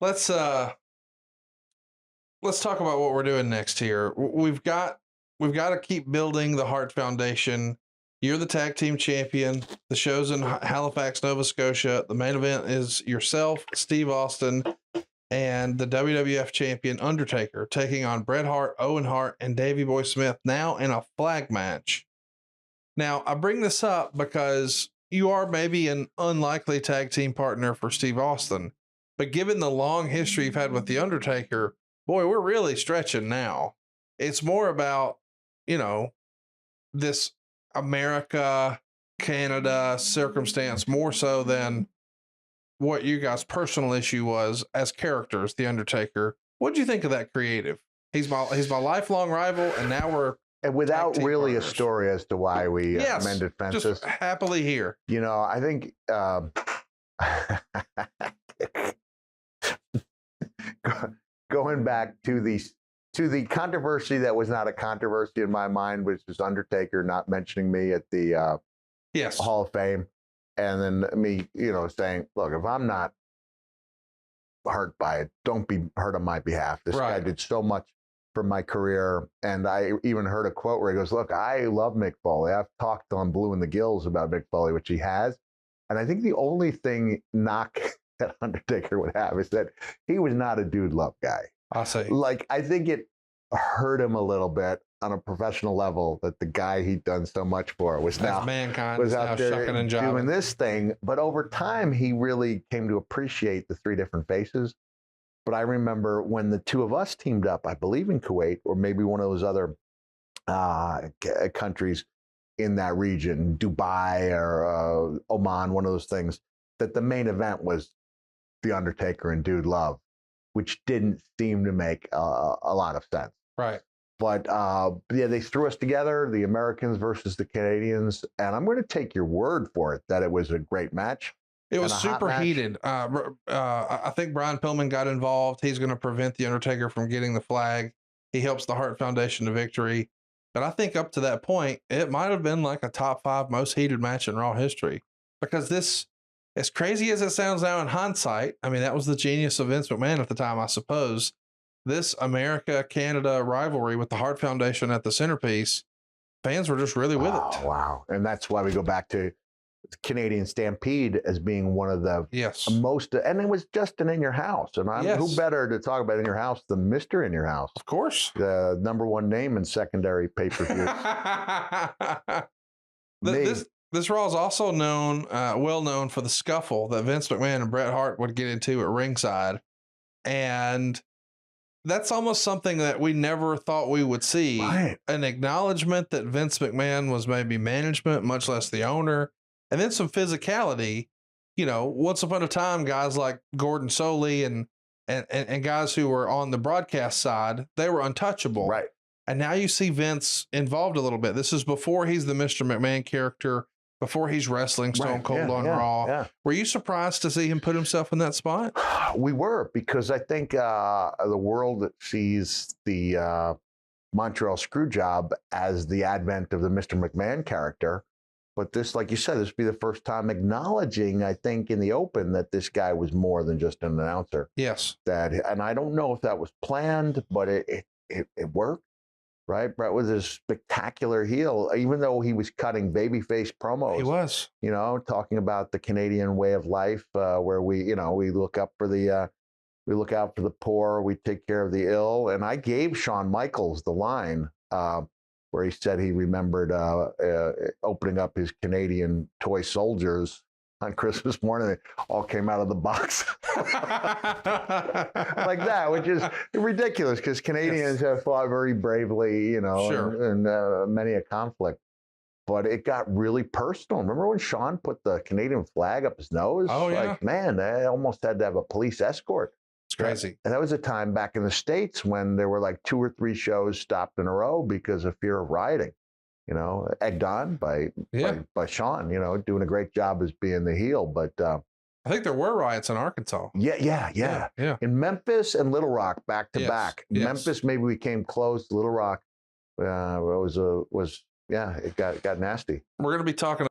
let's talk about what we're doing next here. We've got to keep building the Hart Foundation. You're the tag team champion. The show's in Halifax, Nova Scotia. The main event is yourself, Steve Austin, and the WWF champion Undertaker taking on Bret Hart, Owen Hart, and Davey Boy Smith, now in a flag match. Now, I bring this up because you are maybe an unlikely tag team partner for Steve Austin, but given the long history you've had with the Undertaker, boy, we're really stretching now. It's more about, this America, Canada circumstance more so than what you guys' personal issue was as characters, the Undertaker. What do you think of that creative? He's my lifelong rival, and now we're without really partners. A story as to why we mended fences. Just happily here. I think going back to the controversy that was not a controversy in my mind, which was Undertaker not mentioning me at the Hall of Fame. And then me, saying, look, if I'm not hurt by it, don't be hurt on my behalf. This guy did so much for my career. And I even heard a quote where he goes, look, I love Mick Foley. I've talked on Blue in the Gills about Mick Foley, which he has. And I think the only thing knock that Undertaker would have is that he was not a dude love guy. I'll say. Like, I think it hurt him a little bit on a professional level that the guy he'd done so much for was now out there doing this thing. But over time, he really came to appreciate the three different faces. But I remember when the two of us teamed up, I believe in Kuwait or maybe one of those other countries in that region, Dubai or Oman, one of those things, that the main event was The Undertaker and Dude Love, which didn't seem to make a lot of sense. Right. But they threw us together, the Americans versus the Canadians, and I'm going to take your word for it that it was a great match. It was super heated. I think Brian Pillman got involved. He's going to prevent the Undertaker from getting the flag. He helps the Hart Foundation to victory. But I think up to that point, it might have been like a top 5 most heated match in Raw history. Because this, as crazy as it sounds now in hindsight, I mean, that was the genius of Vince McMahon at the time, I suppose. This America-Canada rivalry with the Hart Foundation at the centerpiece, fans were just really with it. Wow. And that's why we go back to the Canadian Stampede as being one of the most, and it was Justin In Your House. And who better to talk about In Your House than Mr. In Your House? Of course. The #1 name in secondary pay-per-views. This Raw is also well known for the scuffle that Vince McMahon and Bret Hart would get into at ringside. And that's almost something that we never thought we would see. Right. An acknowledgement that Vince McMahon was maybe management, much less the owner. And then some physicality. Once upon a time, guys like Gordon Soley and guys who were on the broadcast side, they were untouchable. Right. And now you see Vince involved a little bit. This is before he's the Mr. McMahon character, before he's wrestling Stone Cold on Raw. Yeah. Were you surprised to see him put himself in that spot? We were, because I think the world sees the Montreal Screwjob as the advent of the Mr. McMahon character. But this, like you said, this would be the first time acknowledging, I think, in the open that this guy was more than just an announcer. Yes. And I don't know if that was planned, but it worked. Right, Bret was a spectacular heel, even though he was cutting babyface promos. He was, talking about the Canadian way of life, where we look out for the poor, we take care of the ill. And I gave Shawn Michaels the line where he said he remembered opening up his Canadian toy soldiers on Christmas morning. They all came out of the box like that, which is ridiculous because Canadians have fought very bravely, in many a conflict. But it got really personal. Remember when Shawn put the Canadian flag up his nose? Oh, yeah. Like, man, they almost had to have a police escort. It's crazy. And that was a time back in the States when there were like 2 or 3 shows stopped in a row because of fear of rioting. Egged on by Shawn, doing a great job as being the heel. But I think there were riots in Arkansas. Yeah. In Memphis and Little Rock, back to back. Yes. Memphis, maybe we came close. Little Rock it got nasty. We're going to be talking